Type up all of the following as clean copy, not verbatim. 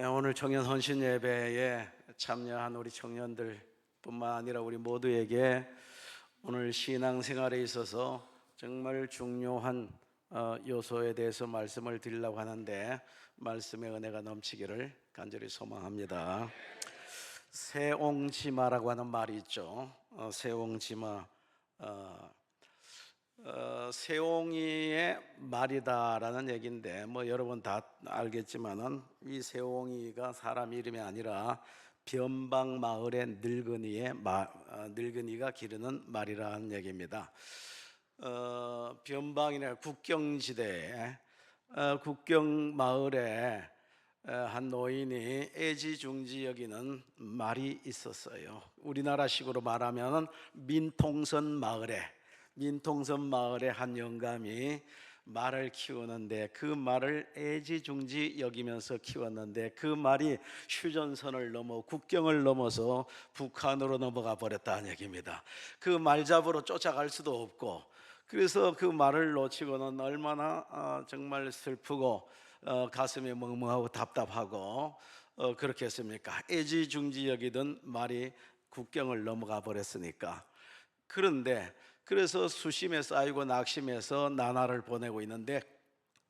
오늘 청년 헌신 예배에 참여한 우리 청년들뿐만 아니라 우리 모두에게 오늘 신앙생활에 있어서 정말 중요한 요소에 대해서 말씀을 드리려고 하는데, 말씀의 은혜가 넘치기를 간절히 소망합니다. 세옹지마라고 하는 말이 있죠. 세옹지마. 세옹이의 말이다라는 얘기인데, 여러분 다 알겠지만은 이 세옹이가 사람 이름이 아니라 변방 마을의 늙은이가 기르는 말이라는 얘기입니다. 변방이나 국경지대에 국경 마을에 한 노인이 애지중지 여기는 말이 있었어요. 우리나라식으로 말하면 민통선 마을에 한 영감이 말을 키우는데, 그 말을 애지중지 여기면서 키웠는데, 그 말이 휴전선을 넘어 국경을 넘어서 북한으로 넘어가 버렸다는 얘기입니다. 그 말 잡으러 쫓아갈 수도 없고, 그래서 그 말을 놓치고는 얼마나 정말 슬프고 가슴이 멍멍하고 답답하고 그렇겠습니까? 애지중지 여기던 말이 국경을 넘어가 버렸으니까. 그런데 그래서 수심에 쌓이고 낙심해서 나날을 보내고 있는데,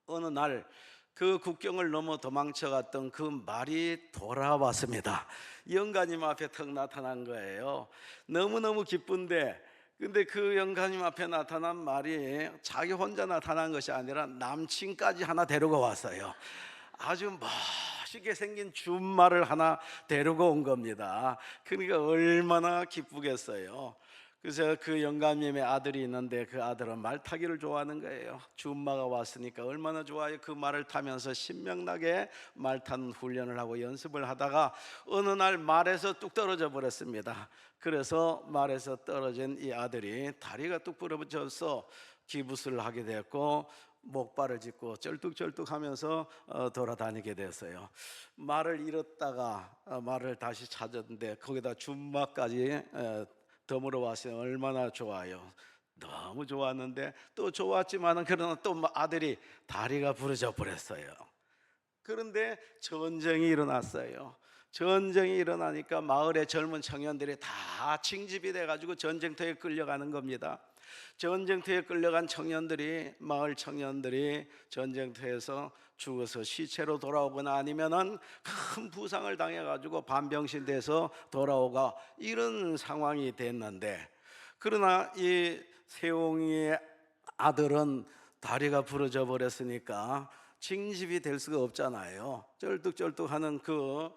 어느 날 그 국경을 넘어 도망쳐갔던 그 말이 돌아왔습니다. 영가님 앞에 턱 나타난 거예요. 너무너무 기쁜데, 근데 그 영가님 앞에 나타난 말이 자기 혼자 나타난 것이 아니라 남친까지 하나 데리고 왔어요. 아주 멋있게 생긴 준말을 하나 데리고 온 겁니다. 그러니까 얼마나 기쁘겠어요. 그래서 그 영감님의 아들이 있는데, 그 아들은 말 타기를 좋아하는 거예요. 준마가 왔으니까 얼마나 좋아요. 그 말을 타면서 신명나게 말 타는 훈련을 하고 연습을 하다가 어느 날 말에서 뚝 떨어져 버렸습니다. 그래서 말에서 떨어진 이 아들이 다리가 뚝 부러져서 기부스를 하게 됐고, 목발을 짚고 쩔뚝쩔뚝하면서 돌아다니게 됐어요. 말을 잃었다가 말을 다시 찾았는데, 거기다 준마까지 덤으로 왔어요. 얼마나 좋아요. 너무 좋았는데, 또 좋았지만은 그러나 또 아들이 다리가 부러져 버렸어요. 그런데 전쟁이 일어났어요. 전쟁이 일어나니까 마을의 젊은 청년들이 다 징집이 돼가지고 전쟁터에 끌려가는 겁니다. 전쟁터에 끌려간 청년들이, 마을 청년들이 전쟁터에서 죽어서 시체로 돌아오거나 아니면은 큰 부상을 당해가지고 반병신 돼서 돌아오가, 이런 상황이 됐는데, 그러나 이 세옹이의 아들은 다리가 부러져 버렸으니까 징집이 될 수가 없잖아요. 쩔뚝쩔뚝하는 그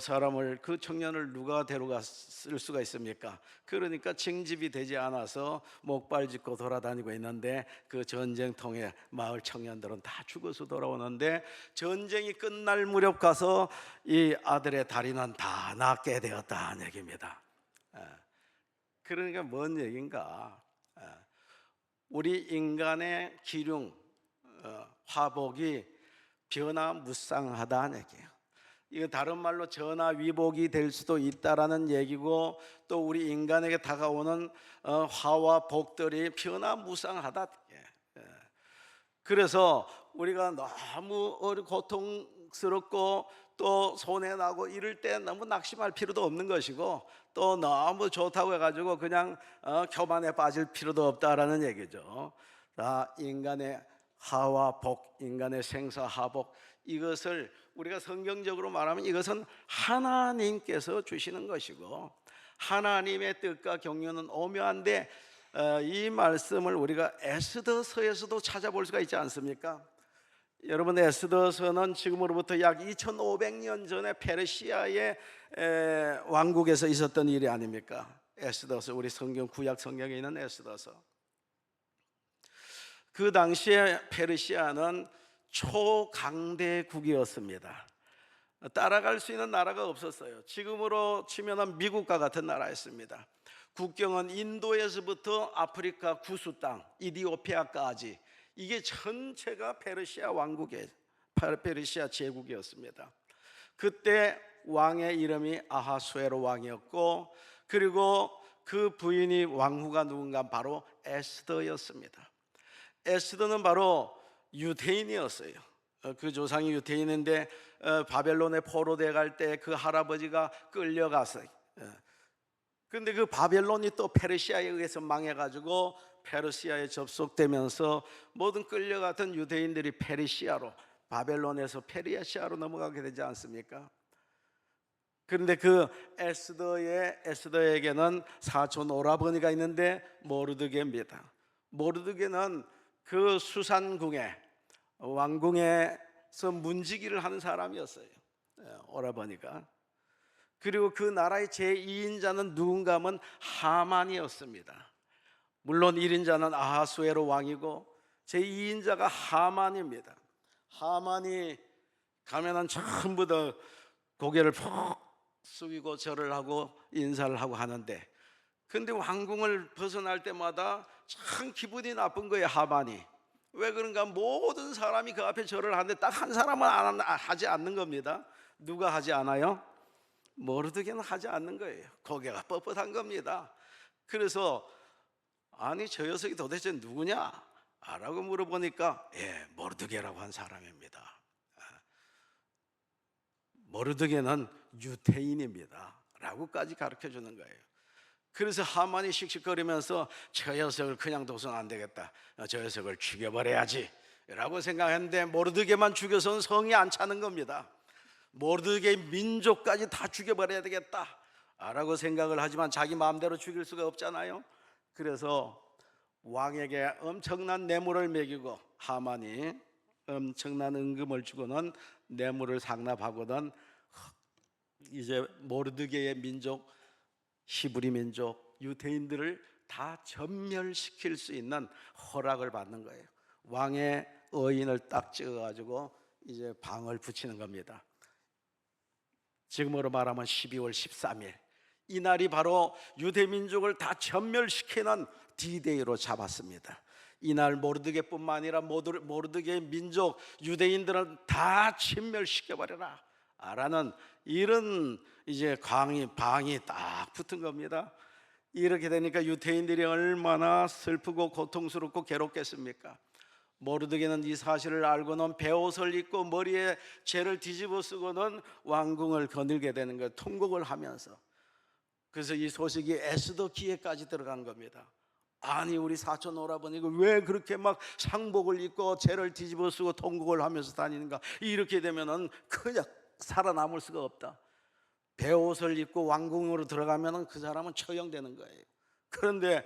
사람을, 그 청년을 누가 데려갔을 수가 있습니까? 그러니까 징집이 되지 않아서 목발 짚고 돌아다니고 있는데, 그 전쟁통에 마을 청년들은 다 죽어서 돌아오는데, 전쟁이 끝날 무렵 가서 이 아들의 다리는 다 낫게 되었다는 얘기입니다. 그러니까 뭔 얘기인가? 우리 인간의 기륭, 화복이 변화무쌍하다는 얘기예요. 이거 다른 말로 전화위복이 될 수도 있다라는 얘기고, 또 우리 인간에게 다가오는 화와 복들이 변화무쌍하다. 그래서 우리가 너무 고통스럽고 또 손해나고 이럴 때 너무 낙심할 필요도 없는 것이고, 또 너무 좋다고 해가지고 그냥 교만에 빠질 필요도 없다라는 얘기죠. 인간의 하와 복, 인간의 생사하복, 이것을 우리가 성경적으로 말하면 이것은 하나님께서 주시는 것이고, 하나님의 뜻과 경륜은 오묘한데, 이 말씀을 우리가 에스더서에서도 찾아볼 수가 있지 않습니까? 여러분, 에스더서는 지금으로부터 약 2500년 전에 페르시아의 왕국에서 있었던 일이 아닙니까? 에스더서, 우리 성경, 구약 성경에 있는 에스더서. 그 당시에 페르시아는 초강대국이었습니다. 따라갈 수 있는 나라가 없었어요. 지금으로 치면 미국과 같은 나라였습니다. 국경은 인도에서부터 아프리카 구수 땅 이디오피아까지, 이게 전체가 페르시아 왕국의, 페르시아 제국이었습니다. 그때 왕의 이름이 아하수에로 왕이었고, 그리고 그 부인이 왕후가 누군가, 바로 에스더였습니다. 에스더는 바로 유대인이었어요. 그 조상이 유태인인데 바벨론에 포로돼 갈 때 그 할아버지가 끌려가서, 근데 그 바벨론이 또 페르시아에 의해서 망해가지고 페르시아에 접속되면서 모든 끌려갔던 유대인들이 페르시아로, 바벨론에서 페르시아로 넘어가게 되지 않습니까? 그런데 그 에스더에게는 사촌 오라버니가 있는데 모르드게입니다. 모르드게는 그 수산궁에, 왕궁에서 문지기를 하는 사람이었어요, 오라버니가. 그리고 그 나라의 제2인자는 누군가 하면 하만이었습니다. 물론 1인자는 아하수에로 왕이고 제2인자가 하만입니다. 하만이 가면은 전부 다 고개를 푹 숙이고 절을 하고 인사를 하고 하는데, 근데 왕궁을 벗어날 때마다 참 기분이 나쁜 거예요, 하만이. 왜 그런가? 모든 사람이 그 앞에 절을 하는데 딱 한 사람은 하지 않는 겁니다. 누가 하지 않아요? 모르드게는 하지 않는 거예요. 고개가 뻣뻣한 겁니다. 그래서 아니 저 녀석이 도대체 누구냐? 라고 물어보니까 모르드게라고 한 사람입니다. 모르드게는 유태인입니다 라고까지 가르쳐 주는 거예요. 그래서 하만이 씩씩거리면서 저 녀석을 그냥 둬서는 안 되겠다, 저 녀석을 죽여버려야지 라고 생각했는데, 모르드게만 죽여서는 성이 안 차는 겁니다. 모르드게의 민족까지 다 죽여버려야 되겠다 라고 생각을 하지만 자기 마음대로 죽일 수가 없잖아요. 그래서 왕에게 엄청난 뇌물을 먹이고, 하만이 엄청난 은금을 주고는 뇌물을 상납하거든 이제 모르드게의 민족, 히브리 민족, 유대인들을 다 전멸시킬 수 있는 허락을 받는 거예요. 왕의 의인을 딱 찍어가지고 이제 방을 붙이는 겁니다. 지금으로 말하면 12월 13일, 이날이 바로 유대민족을 다 전멸시키는 D-Day로 잡았습니다. 이날 모르드게뿐만 아니라 모르드게의 민족 유대인들은 다 진멸시켜버려라 라는 이런 이제 방이 딱 붙은 겁니다. 이렇게 되니까 유대인들이 얼마나 슬프고 고통스럽고 괴롭겠습니까? 모르드게는 이 사실을 알고는 베옷을 입고 머리에 죄를 뒤집어 쓰고는 왕궁을 거닐게 되는 거예요, 통곡을 하면서. 그래서 이 소식이 에스더 귀에까지 들어간 겁니다. 아니 우리 사촌 오라버니가 왜 그렇게 막 상복을 입고 죄를 뒤집어 쓰고 통곡을 하면서 다니는가? 이렇게 되면은 그냥 살아남을 수가 없다. 베옷을 입고 왕궁으로 들어가면은 그 사람은 처형되는 거예요. 그런데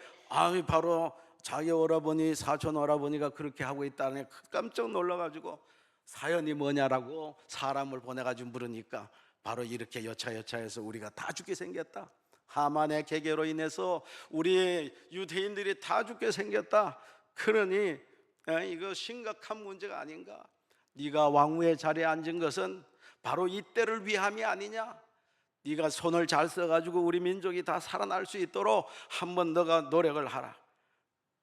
바로 자기 오라버니, 사촌 오라버니가 그렇게 하고 있다니 깜짝 놀라가지고 사연이 뭐냐라고 사람을 보내가지고 물으니까 바로 이렇게 여차여차해서 우리가 다 죽게 생겼다, 하만의 계계로 인해서 우리 유대인들이 다 죽게 생겼다. 그러니 이거 심각한 문제가 아닌가? 네가 왕후의 자리에 앉은 것은 바로 이때를 위함이 아니냐? 네가 손을 잘 써가지고 우리 민족이 다 살아날 수 있도록 한번 너가 노력을 하라.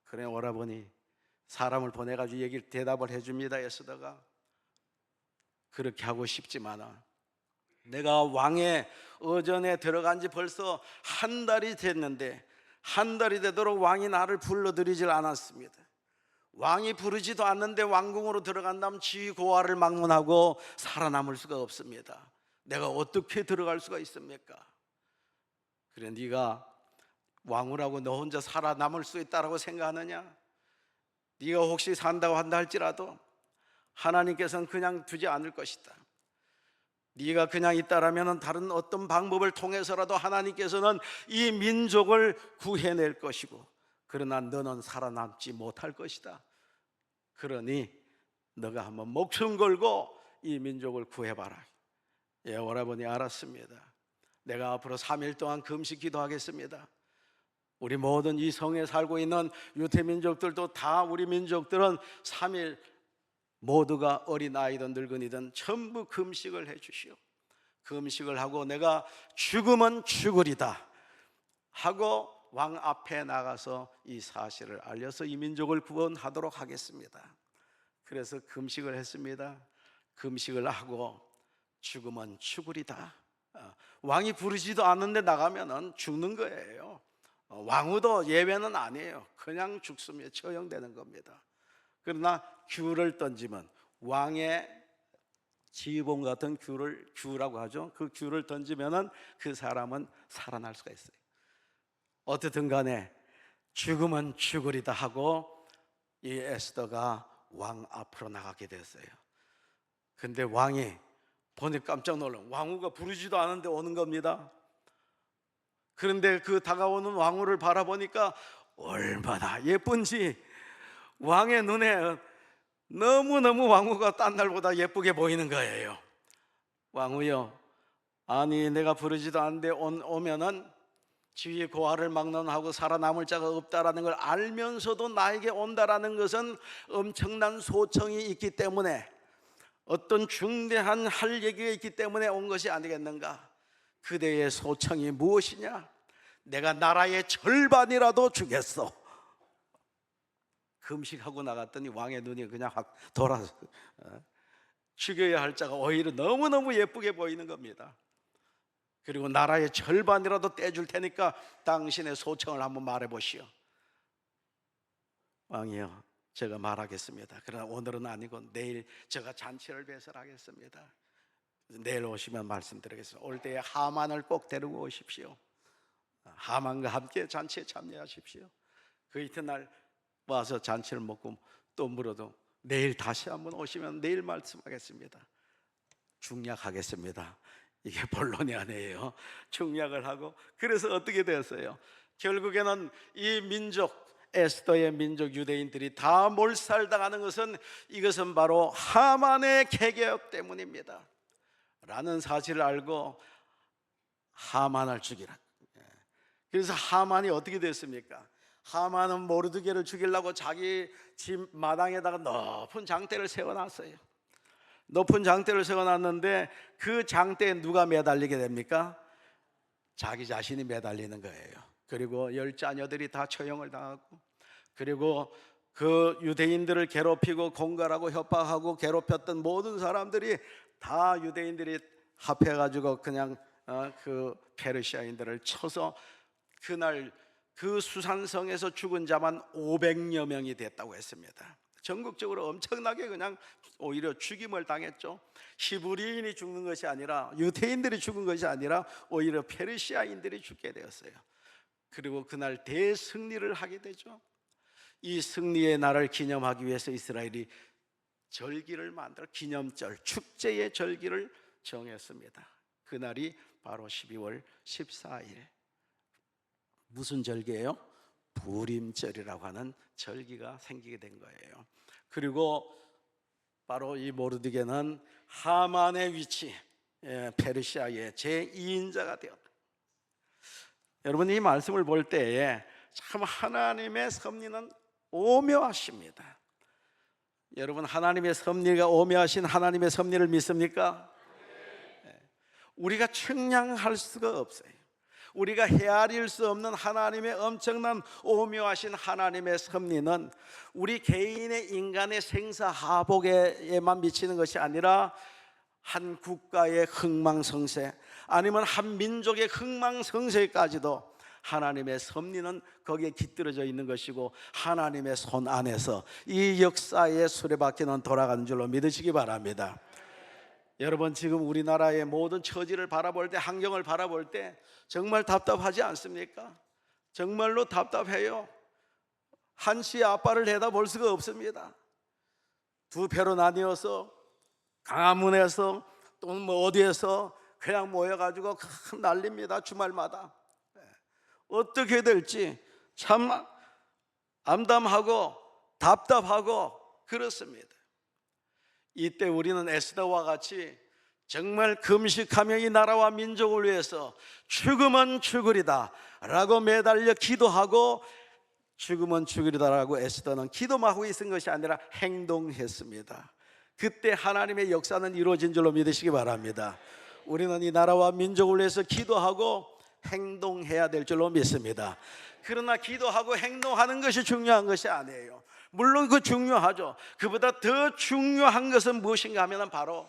그래 오라버니 사람을 보내가지고 대답을 해줍니다. 에스더가 그렇게 하고 싶지만 내가 왕의 어전에 들어간 지 벌써 한 달이 됐는데 한 달이 되도록 왕이 나를 불러들이질 않았습니다. 왕이 부르지도 않는데 왕궁으로 들어간다면 지고아를 막론하고 살아남을 수가 없습니다. 내가 어떻게 들어갈 수가 있습니까? 그래 네가 왕후라고 너 혼자 살아남을 수 있다고 생각하느냐? 네가 혹시 산다고 한다 할지라도 하나님께서는 그냥 두지 않을 것이다. 네가 그냥 있다라면 다른 어떤 방법을 통해서라도 하나님께서는 이 민족을 구해낼 것이고, 그러나 너는 살아남지 못할 것이다. 그러니 너가 한번 목숨 걸고 이 민족을 구해봐라. 오라버니 알았습니다. 내가 앞으로 3일 동안 금식 기도하겠습니다. 우리 모든 이 성에 살고 있는 유태민족들도 다 우리 민족들은 3일 모두가 어린아이든 늙은이든 전부 금식을 해 주시오. 금식을 하고 내가 죽으면 죽으리다 하고 왕 앞에 나가서 이 사실을 알려서 이 민족을 구원하도록 하겠습니다. 그래서 금식을 했습니다. 금식을 하고 죽으면 죽으리다. 왕이 부르지도 않는데 나가면 죽는 거예요. 왕후도 예외는 아니에요. 그냥 죽습니다. 처형되는 겁니다. 그러나 귤을 던지면 왕의 지휘봉 같은 귤이라고 하죠. 그 귤을 던지면은 그 사람은 살아날 수가 있어요. 어쨌든 간에 죽으면 죽으리다 하고 이 에스더가 왕 앞으로 나가게 됐어요. 근데 왕이 보니 깜짝 놀라. 왕후가 부르지도 않은데 오는 겁니다. 그런데 그 다가오는 왕후를 바라보니까 얼마나 예쁜지 왕의 눈에 너무너무 왕후가 딴 날보다 예쁘게 보이는 거예요. 왕후여, 아니 내가 부르지도 않는데 오면은 주위의 고아를 막론하고 살아남을 자가 없다라는 걸 알면서도 나에게 온다라는 것은 엄청난 소청이 있기 때문에, 어떤 중대한 할 얘기가 있기 때문에 온 것이 아니겠는가? 그대의 소청이 무엇이냐? 내가 나라의 절반이라도 주겠어. 금식하고 나갔더니 왕의 눈이 그냥 확 돌아서 죽여야 할 자가 오히려 너무너무 예쁘게 보이는 겁니다. 그리고 나라의 절반이라도 떼줄 테니까 당신의 소청을 한번 말해보시오. 왕이여, 제가 말하겠습니다. 그러나 오늘은 아니고 내일 제가 잔치를 배설하겠습니다. 내일 오시면 말씀드리겠습니다. 올 때에 하만을 꼭 데리고 오십시오. 하만과 함께 잔치에 참여하십시오. 그 이튿날 와서 잔치를 먹고 또 물어도 내일 다시 한번 오시면 내일 말씀하겠습니다. 중략하겠습니다. 이게 본론이 아니에요. 중략을 하고, 그래서 어떻게 되었어요? 결국에는 이 민족, 에스더의 민족 유대인들이 다 몰살당하는 것은 이것은 바로 하만의 계략 때문입니다 라는 사실을 알고 하만을 죽이라. 그래서 하만이 어떻게 됐습니까? 하만은 모르드게를 죽이려고 자기 집 마당에다가 높은 장대를 세워놨어요. 높은 장대를 세워놨는데 그 장대에 누가 매달리게 됩니까? 자기 자신이 매달리는 거예요. 그리고 10자녀들이 다 처형을 당하고, 그리고 그 유대인들을 괴롭히고 공갈하고 협박하고 괴롭혔던 모든 사람들이 다 유대인들이 합해가지고 그냥 그 페르시아인들을 쳐서 그날 그 수산성에서 죽은 자만 500여 명이 됐다고 했습니다. 전국적으로 엄청나게 그냥 오히려 죽임을 당했죠. 히브리인이 죽는 것이 아니라, 유대인들이 죽은 것이 아니라 오히려 페르시아인들이 죽게 되었어요. 그리고 그날 대승리를 하게 되죠. 이 승리의 날을 기념하기 위해서 이스라엘이 절기를 만들어 기념절, 축제의 절기를 정했습니다. 그날이 바로 12월 14일. 무슨 절기예요? 부림절이라고 하는 절기가 생기게 된 거예요. 그리고 바로 이 모르드게는 하만의 위치, 페르시아의 제2인자가 되었다. 여러분, 이 말씀을 볼 때에 참 하나님의 섭리는 오묘하십니다. 여러분, 하나님의 섭리가 오묘하신 하나님의 섭리를 믿습니까? 우리가 측량할 수가 없어요. 우리가 헤아릴 수 없는 하나님의 엄청난 오묘하신 하나님의 섭리는 우리 개인의 인간의 생사하복에만 미치는 것이 아니라 한 국가의 흥망성쇠, 아니면 한 민족의 흥망성쇠까지도 하나님의 섭리는 거기에 깃들어져 있는 것이고, 하나님의 손 안에서 이 역사의 수레바퀴는 돌아가는 줄로 믿으시기 바랍니다. 여러분, 지금 우리나라의 모든 처지를 바라볼 때, 환경을 바라볼 때 정말 답답하지 않습니까? 정말로 답답해요. 한시의 아빠를 내다볼 수가 없습니다. 두 패로 나뉘어서 강화문에서 또는 뭐 어디에서 그냥 모여가지고 큰 난립니다. 주말마다. 어떻게 될지 참 암담하고 답답하고 그렇습니다. 이때 우리는 에스더와 같이 정말 금식하며 이 나라와 민족을 위해서 죽으면 죽으리다 라고 매달려 기도하고, 죽으면 죽으리다 라고 에스더는 기도만 하고 있은 것이 아니라 행동했습니다. 그때 하나님의 역사는 이루어진 줄로 믿으시기 바랍니다. 우리는 이 나라와 민족을 위해서 기도하고 행동해야 될 줄로 믿습니다. 그러나 기도하고 행동하는 것이 중요한 것이 아니에요. 물론 그 중요하죠. 그보다 더 중요한 것은 무엇인가 하면 바로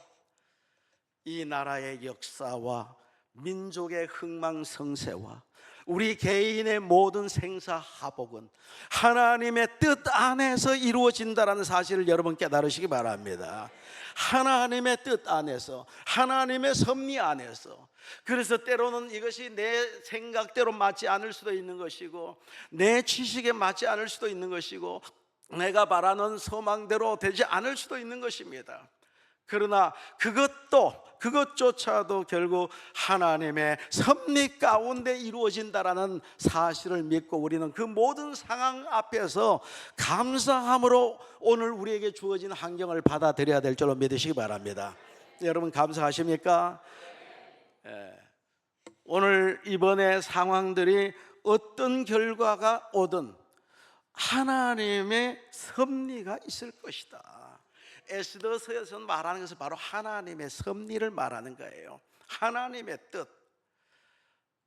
이 나라의 역사와 민족의 흥망성쇠와 우리 개인의 모든 생사화복은 하나님의 뜻 안에서 이루어진다는 사실을 여러분 깨달으시기 바랍니다. 하나님의 뜻 안에서, 하나님의 섭리 안에서. 그래서 때로는 이것이 내 생각대로 맞지 않을 수도 있는 것이고, 내 지식에 맞지 않을 수도 있는 것이고, 내가 바라는 소망대로 되지 않을 수도 있는 것입니다. 그러나 그것조차도 결국 하나님의 섭리 가운데 이루어진다라는 사실을 믿고 우리는 그 모든 상황 앞에서 감사함으로 오늘 우리에게 주어진 환경을 받아들여야 될 줄로 믿으시기 바랍니다. 여러분 감사하십니까? 오늘 이번에 상황들이 어떤 결과가 오든 하나님의 섭리가 있을 것이다. 에스더서에서 말하는 것은 바로 하나님의 섭리를 말하는 거예요. 하나님의 뜻.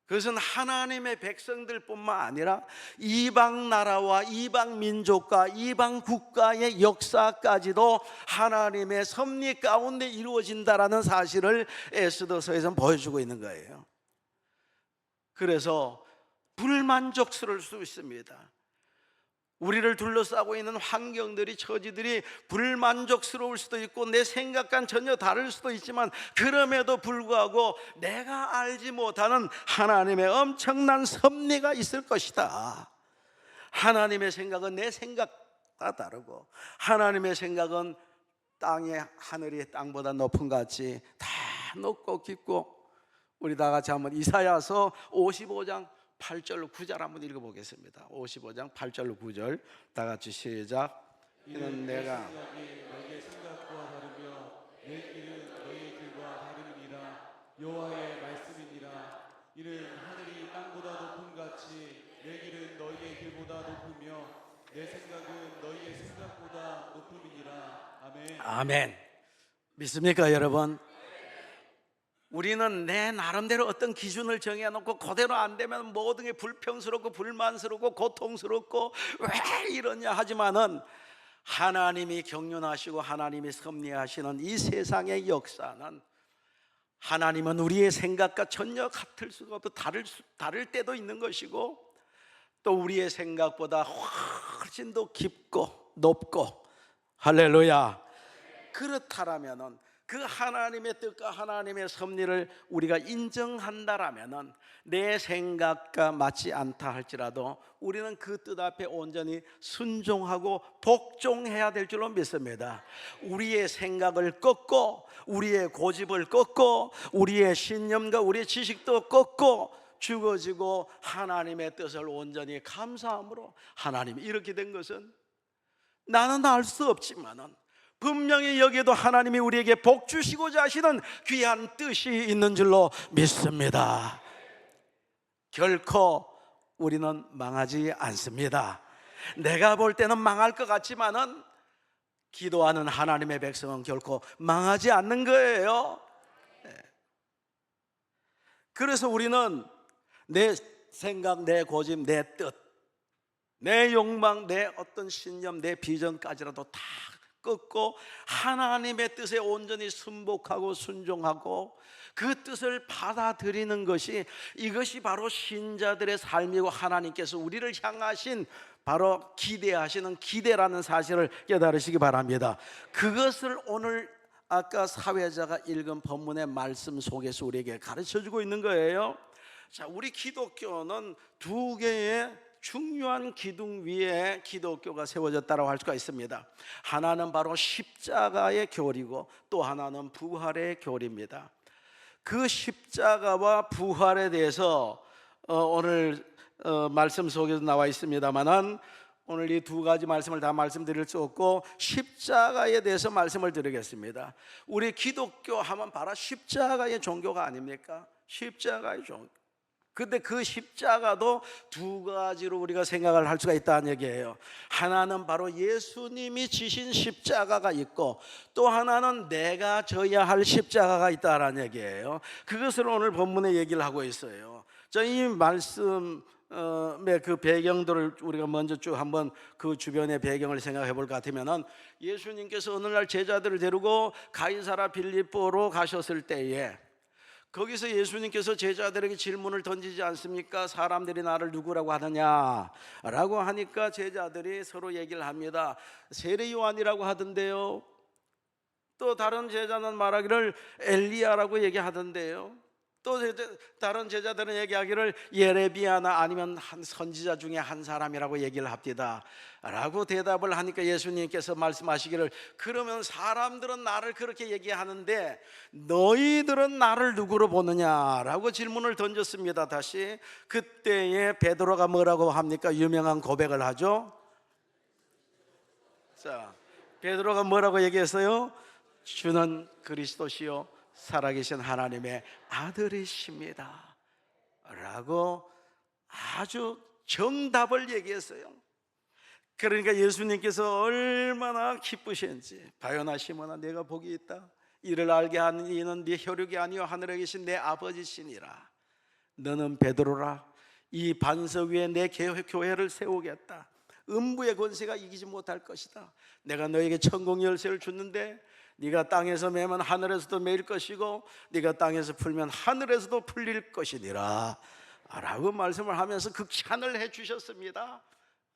그것은 하나님의 백성들뿐만 아니라 이방 나라와 이방 민족과 이방 국가의 역사까지도 하나님의 섭리 가운데 이루어진다라는 사실을 에스더서에서는 보여주고 있는 거예요. 그래서 불만족스러울 수 있습니다. 우리를 둘러싸고 있는 환경들이, 처지들이 불만족스러울 수도 있고 내 생각과는 전혀 다를 수도 있지만, 그럼에도 불구하고 내가 알지 못하는 하나님의 엄청난 섭리가 있을 것이다. 하나님의 생각은 내 생각과 다르고, 하나님의 생각은 땅의 하늘이 땅보다 높은 것 같이 다 높고 깊고. 우리 다 같이 한번 이사야서 55장 8절로 9절 한번 읽어보겠습니다. 55장 8절로 9절 다 같이 시작. 이는 내가 너희의 생각과 다르며 내 길은 너희의 길과 다름이니라. 여호와의 말씀이니라. 이는 하늘이 땅보다 높음 같이 내 길은 너희의 길보다 높으며 내 생각은 너희의 생각보다 높음이니라. 아멘. 아멘. 믿습니까 여러분? 우리는 내 나름대로 어떤 기준을 정해놓고 그대로 안 되면 모든 게 불평스럽고 불만스럽고 고통스럽고 왜 이러냐 하지만은, 하나님이 경륜하시고 하나님이 섭리하시는 이 세상의 역사는, 하나님은 우리의 생각과 전혀 같을 수가 없고 다를 때도 있는 것이고, 또 우리의 생각보다 훨씬 더 깊고 높고, 할렐루야. 그렇다라면은 그 하나님의 뜻과 하나님의 섭리를 우리가 인정한다라면은, 내 생각과 맞지 않다 할지라도 우리는 그 뜻 앞에 온전히 순종하고 복종해야 될 줄로 믿습니다. 우리의 생각을 꺾고, 우리의 고집을 꺾고, 우리의 신념과 우리의 지식도 꺾고 죽어지고 하나님의 뜻을 온전히 감사함으로, 하나님이 이렇게 된 것은 나는 알 수 없지만은 분명히 여기에도 하나님이 우리에게 복 주시고자 하시는 귀한 뜻이 있는 줄로 믿습니다. 결코 우리는 망하지 않습니다. 내가 볼 때는 망할 것 같지만은 기도하는 하나님의 백성은 결코 망하지 않는 거예요. 그래서 우리는 내 생각, 내 고집, 내 뜻, 내 욕망, 내 어떤 신념, 내 비전까지라도 다 꺾고 하나님의 뜻에 온전히 순복하고 순종하고 그 뜻을 받아들이는 것이, 이것이 바로 신자들의 삶이고 하나님께서 우리를 향하신 바로 기대하시는 기대라는 사실을 깨달으시기 바랍니다. 그것을 오늘 아까 사회자가 읽은 본문의 말씀 속에서 우리에게 가르쳐주고 있는 거예요. 자, 우리 기독교는 두 개의 중요한 기둥 위에 기독교가 세워졌다고 할 수가 있습니다. 하나는 바로 십자가의 교리고, 또 하나는 부활의 교리입니다. 그 십자가와 부활에 대해서 오늘 말씀 속에서 나와 있습니다만은, 오늘 이 두 가지 말씀을 다 말씀드릴 수 없고 십자가에 대해서 말씀을 드리겠습니다. 우리 기독교 하면 바로 십자가의 종교가 아닙니까? 십자가의 종교. 근데 그 십자가도 두 가지로 우리가 생각을 할 수가 있다는 얘기예요. 하나는 바로 예수님이 지신 십자가가 있고, 또 하나는 내가 져야 할 십자가가 있다는 얘기예요. 그것을 오늘 본문에 얘기를 하고 있어요. 자, 이 말씀의 그 배경들을 우리가 먼저 쭉 한번 그 주변의 배경을 생각해 볼 것 같으면은, 예수님께서 어느 날 제자들을 데리고 가이사라 빌립보로 가셨을 때에 거기서 예수님께서 제자들에게 질문을 던지지 않습니까? 사람들이 나를 누구라고 하느냐라고 하니까 제자들이 서로 얘기를 합니다. 세례 요한이라고 하던데요. 또 다른 제자는 말하기를 엘리야라고 얘기하던데요. 또 다른 제자들은 얘기하기를 예레미야나 아니면 한 선지자 중에 한 사람이라고 얘기를 합니다 라고 대답을 하니까 예수님께서 말씀하시기를, 그러면 사람들은 나를 그렇게 얘기하는데 너희들은 나를 누구로 보느냐라고 질문을 던졌습니다. 다시 그때에 베드로가 뭐라고 합니까? 유명한 고백을 하죠. 자, 베드로가 뭐라고 얘기했어요? 주는 그리스도시요 살아계신 하나님의 아들이십니다 라고 아주 정답을 얘기했어요. 그러니까 예수님께서 얼마나 기쁘신지, 바요나 시몬아 내가 복이 있다. 이를 알게 하는 이는 네 혈육이 아니요 하늘에 계신 내 아버지시니라. 너는 베드로라. 이 반석 위에 내 교회를 세우겠다. 음부의 권세가 이기지 못할 것이다. 내가 너에게 천국 열쇠를 줬는데 네가 땅에서 매면 하늘에서도 매일 것이고 네가 땅에서 풀면 하늘에서도 풀릴 것이니라 라고 말씀을 하면서 극찬을 해주셨습니다.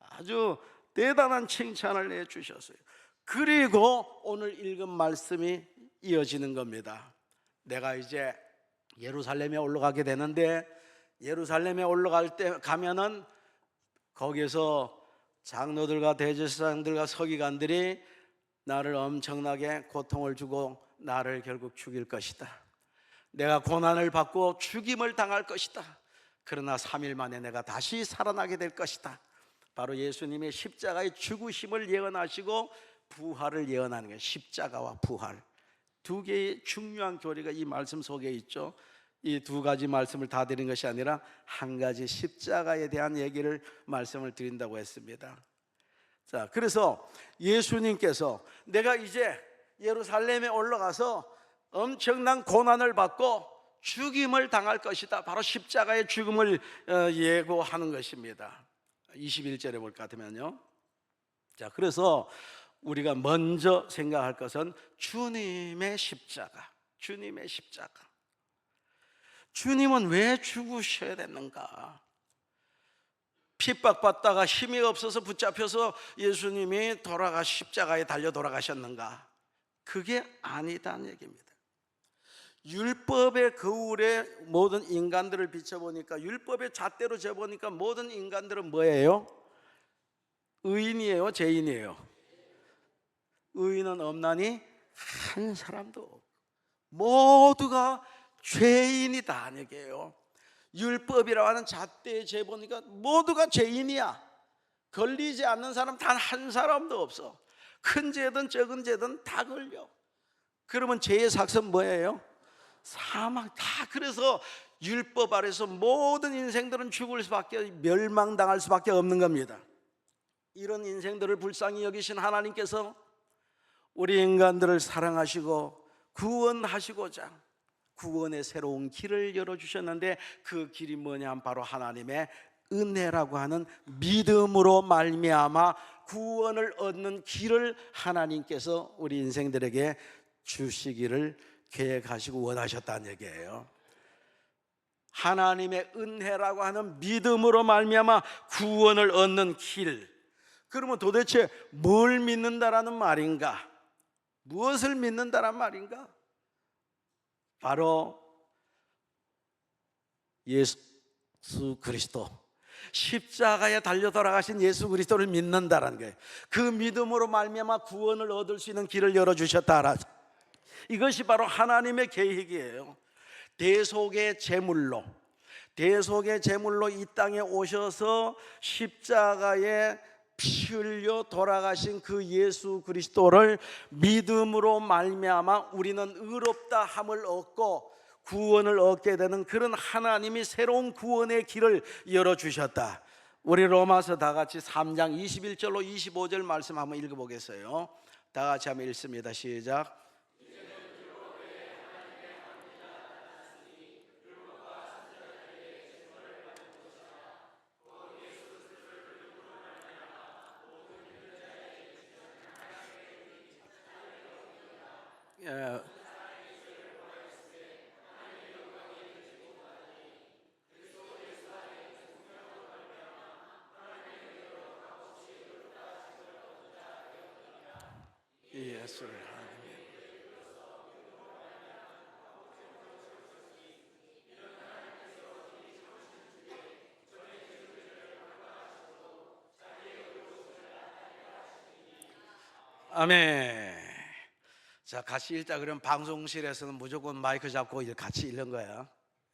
아주 대단한 칭찬을 해주셨어요. 그리고 오늘 읽은 말씀이 이어지는 겁니다. 내가 이제 예루살렘에 올라가게 되는데, 예루살렘에 올라갈 때 가면은 거기서 장로들과 대제사장들과 서기관들이 나를 엄청나게 고통을 주고 나를 결국 죽일 것이다. 내가 고난을 받고 죽임을 당할 것이다. 그러나 3일 만에 내가 다시 살아나게 될 것이다. 바로 예수님의 십자가의 죽으심을 예언하시고 부활을 예언하는 거예요. 십자가와 부활, 두 개의 중요한 교리가 이 말씀 속에 있죠. 이 두 가지 말씀을 다 드린 것이 아니라 한 가지 십자가에 대한 얘기를 말씀을 드린다고 했습니다. 자, 그래서 예수님께서 내가 이제 예루살렘에 올라가서 엄청난 고난을 받고 죽임을 당할 것이다, 바로 십자가의 죽음을 예고하는 것입니다. 21절에 볼 것 같으면요. 자, 그래서 우리가 먼저 생각할 것은 주님의 십자가. 주님의 십자가. 주님은 왜 죽으셔야 되는가? 핍박받다가 힘이 없어서 붙잡혀서 예수님이 십자가에 달려 돌아가셨는가? 그게 아니다는 얘기입니다. 율법의 거울에 모든 인간들을 비춰보니까, 율법의 잣대로 재보니까 모든 인간들은 뭐예요? 의인이에요, 죄인이에요? 의인은 없나니 한 사람도 없고 모두가 죄인이다 얘기예요. 율법이라고 하는 잣대에 재보니까 모두가 죄인이야. 걸리지 않는 사람 단 한 사람도 없어. 큰 죄든 적은 죄든 다 걸려. 그러면 죄의 삭은 뭐예요? 사망. 다. 그래서 율법 아래서 모든 인생들은 죽을 수밖에, 멸망당할 수밖에 없는 겁니다. 이런 인생들을 불쌍히 여기신 하나님께서 우리 인간들을 사랑하시고 구원하시고자 구원의 새로운 길을 열어주셨는데, 그 길이 뭐냐 하면 바로 하나님의 은혜라고 하는 믿음으로 말미암아 구원을 얻는 길을 하나님께서 우리 인생들에게 주시기를 계획하시고 원하셨다는 얘기예요. 하나님의 은혜라고 하는 믿음으로 말미암아 구원을 얻는 길. 그러면 도대체 뭘 믿는다라는 말인가? 무엇을 믿는다란 말인가? 바로 예수 그리스도, 십자가에 달려 돌아가신 예수 그리스도를 믿는다라는 거예요. 그 믿음으로 말미암아 구원을 얻을 수 있는 길을 열어주셨다. 이것이 바로 하나님의 계획이에요. 대속의 제물로 이 땅에 오셔서 십자가에 피 흘려 돌아가신 그 예수 그리스도를 믿음으로 말미암아 우리는 의롭다 함을 얻고 구원을 얻게 되는 그런 하나님이 새로운 구원의 길을 열어주셨다. 우리 로마서 다 같이 3장 21절로 25절 말씀 한번 읽어보겠어요. 다 같이 한번 읽습니다. 시작. 예수를 하나님의 아멘. 자, 같이 읽자. 그러면 방송실에서는 무조건 마이크 잡고 이제 같이 읽는 거야.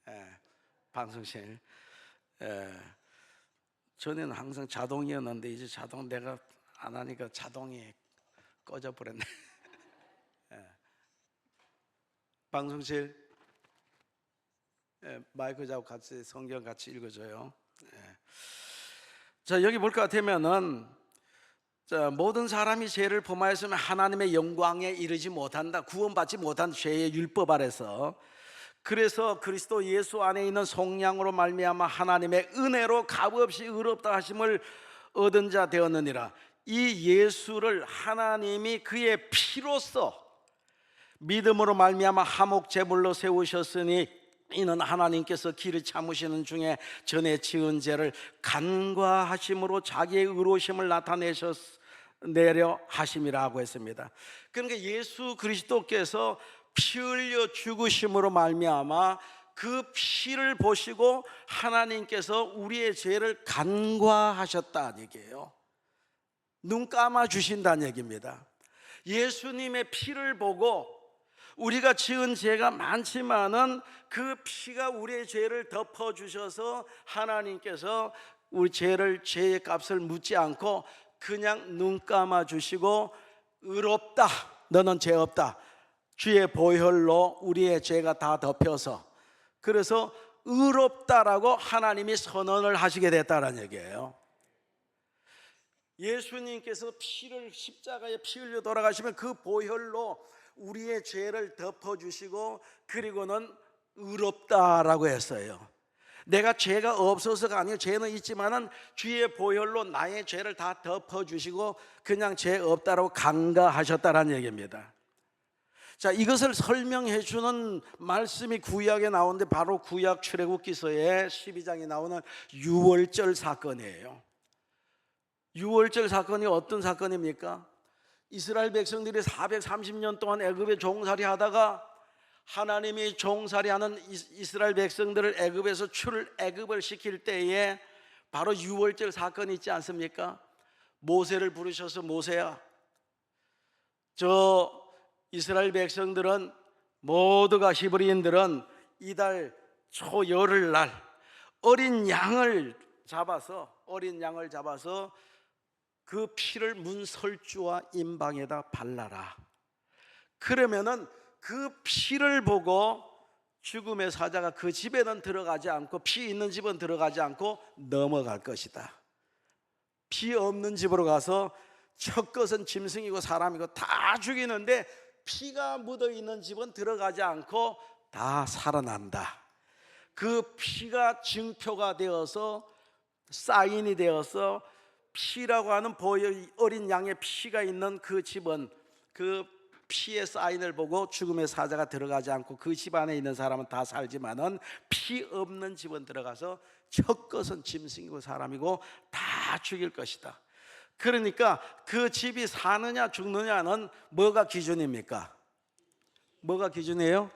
예, 방송실. 예, 전에는 항상 자동이었는데 이제 자동 내가 안 하니까 자동이 꺼져 버렸네. 예, 방송실. 예, 마이크 잡고 같이 성경 같이 읽어줘요. 예. 자, 여기 볼 것 같으면은, 자, 모든 사람이 죄를 범하였으면 하나님의 영광에 이르지 못한다. 구원받지 못한 죄의 율법 아래서. 그래서 그리스도 예수 안에 있는 속량으로 말미암아 하나님의 은혜로 값없이 의롭다 하심을 얻은 자 되었느니라. 이 예수를 하나님이 그의 피로써 믿음으로 말미암아 화목 제물로 세우셨으니 이는 하나님께서 길을 참으시는 중에 전에 지은 죄를 간과하심으로 자기의 의로우심을 나타내려 하심이라고 했습니다. 그러니까 예수 그리스도께서 피 흘려 죽으심으로 말미암아 그 피를 보시고 하나님께서 우리의 죄를 간과하셨다는 얘기예요. 눈 감아 주신다는 얘기입니다. 예수님의 피를 보고 우리가 지은 죄가 많지만은 그 피가 우리의 죄를 덮어 주셔서 하나님께서 우리 죄의 값을 묻지 않고 그냥 눈 감아 주시고 의롭다, 너는 죄 없다, 주의 보혈로 우리의 죄가 다 덮여서, 그래서 의롭다라고 하나님이 선언을 하시게 됐다는 얘기예요. 예수님께서 십자가에 피 흘려 돌아가시면 그 보혈로 우리의 죄를 덮어주시고 그리고는 의롭다라고 했어요. 내가 죄가 없어서가 아니고 죄는 있지만은 주의 보혈로 나의 죄를 다 덮어주시고 그냥 죄 없다라고 간과하셨다라는 얘기입니다. 자, 이것을 설명해 주는 말씀이 구약에 나오는데 바로 구약 출애굽기서의 12장에 나오는 유월절 사건이에요. 유월절 사건이 어떤 사건입니까? 이스라엘 백성들이 430년 동안 애굽에 종살이 하다가 하나님이 종살이하는 이스라엘 백성들을 애굽에서 출애굽을 시킬 때에 바로 유월절 사건이 있지 않습니까? 모세를 부르셔서 모세야, 저 이스라엘 백성들은 모두가 히브리인들은 이달 초 열흘날 어린 양을 잡아서 그 피를 문설주와 임방에다 발라라. 그러면은 그 피를 보고 죽음의 사자가 그 집에는 들어가지 않고, 피 있는 집은 들어가지 않고 넘어갈 것이다. 피 없는 집으로 가서 첫 것은 짐승이고 사람이고 다 죽이는데 피가 묻어 있는 집은 들어가지 않고 다 살아난다. 그 피가 증표가 되어서 사인이 되어서 피라고 하는 어린 양의 피가 있는 그 집은 그 피의 사인을 보고 죽음의 사자가 들어가지 않고 그 집 안에 있는 사람은 다 살지만은 피 없는 집은 들어가서 첫 것은 짐승이고 사람이고 다 죽일 것이다. 그러니까 그 집이 사느냐 죽느냐는 뭐가 기준입니까? 뭐가 기준이에요?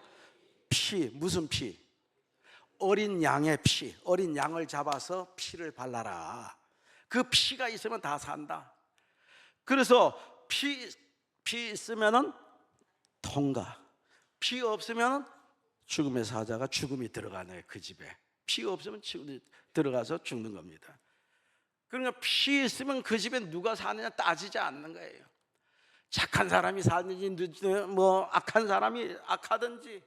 피. 무슨 피? 어린 양의 피. 어린 양을 잡아서 피를 발라라. 그 피가 있으면 다 산다. 그래서 피 있으면은 통과, 피 없으면은 죽음의 사자가 죽음이 들어가네. 그 집에 피 없으면 들어가서 죽는 겁니다. 그러니까 피 있으면 그 집에 누가 사느냐 따지지 않는 거예요. 착한 사람이 사는지 뭐 악한 사람이 악하든지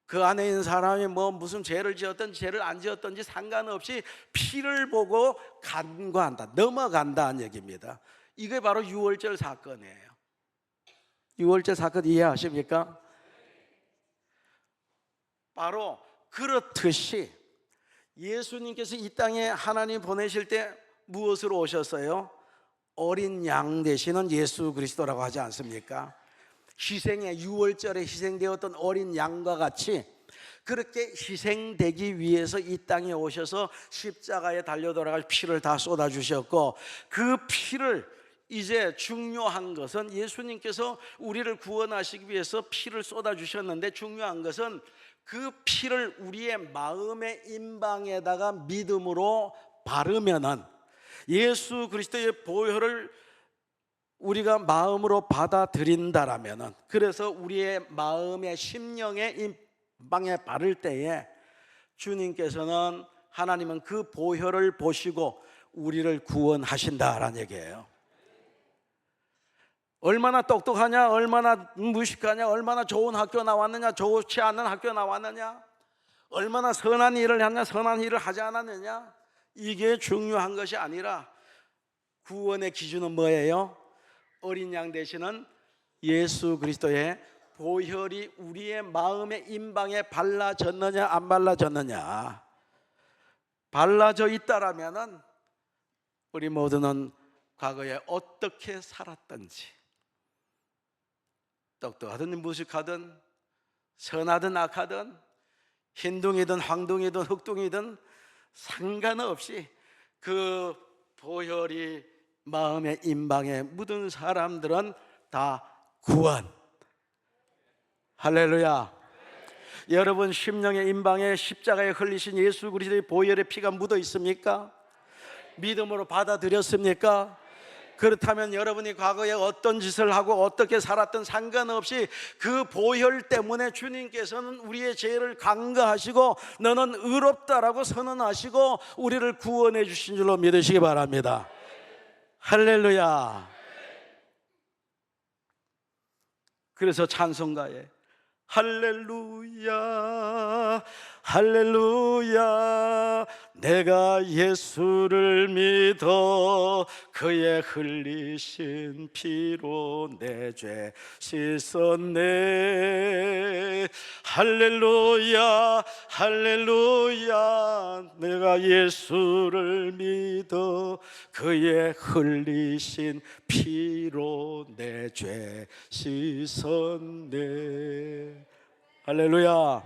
그 안에 있는 사람이 뭐 무슨 죄를 지었든지 죄를 안 지었든지 상관없이 피를 보고 간과한다, 넘어간다는 얘기입니다. 이게 바로 유월절 사건이에요. 유월절 사건 이해하십니까? 바로 그렇듯이 예수님께서 이 땅에 하나님 보내실 때 무엇으로 오셨어요? 어린 양 되시는 예수 그리스도라고 하지 않습니까? 희생의 유월절에 희생되었던 어린 양과 같이 그렇게 희생되기 위해서 이 땅에 오셔서 십자가에 달려 돌아갈 피를 다 쏟아주셨고, 그 피를 이제 중요한 것은 예수님께서 우리를 구원하시기 위해서 피를 쏟아주셨는데, 중요한 것은 그 피를 우리의 마음의 임방에다가 믿음으로 바르면은, 예수 그리스도의 보혈을 우리가 마음으로 받아들인다라면은, 그래서 우리의 마음의 심령의 임방에 바를 때에 주님께서는, 하나님은 그 보혈을 보시고 우리를 구원하신다라는 얘기예요. 얼마나 똑똑하냐, 얼마나 무식하냐, 얼마나 좋은 학교 나왔느냐, 좋지 않은 학교 나왔느냐, 얼마나 선한 일을 했냐, 선한 일을 하지 않았느냐, 이게 중요한 것이 아니라 구원의 기준은 뭐예요? 어린 양 되시는 예수 그리스도의 보혈이 우리의 마음의 임방에 발라졌느냐 안 발라졌느냐. 발라져 있다라면은 우리 모두는 과거에 어떻게 살았던지, 똑똑하든 무식하든 선하든 악하든 흰둥이든 황둥이든 흑둥이든 상관없이 그 보혈이 마음의 임방에 묻은 사람들은 다 구원. 할렐루야. 여러분 심령의 임방에 십자가에 흘리신 예수 그리스도의 보혈의 피가 묻어 있습니까? 믿음으로 받아들였습니까? 그렇다면 여러분이 과거에 어떤 짓을 하고 어떻게 살았든 상관없이 그 보혈 때문에 주님께서는 우리의 죄를 간과하시고 너는 의롭다라고 선언하시고 우리를 구원해 주신 줄로 믿으시기 바랍니다. 할렐루야. 그래서 찬송가에 할렐루야 할렐루야 내가 예수를 믿어 그의 흘리신 피로 내 죄 씻었네. 할렐루야 할렐루야 내가 예수를 믿어 그의 흘리신 피로 내 죄 씻었네. 할렐루야.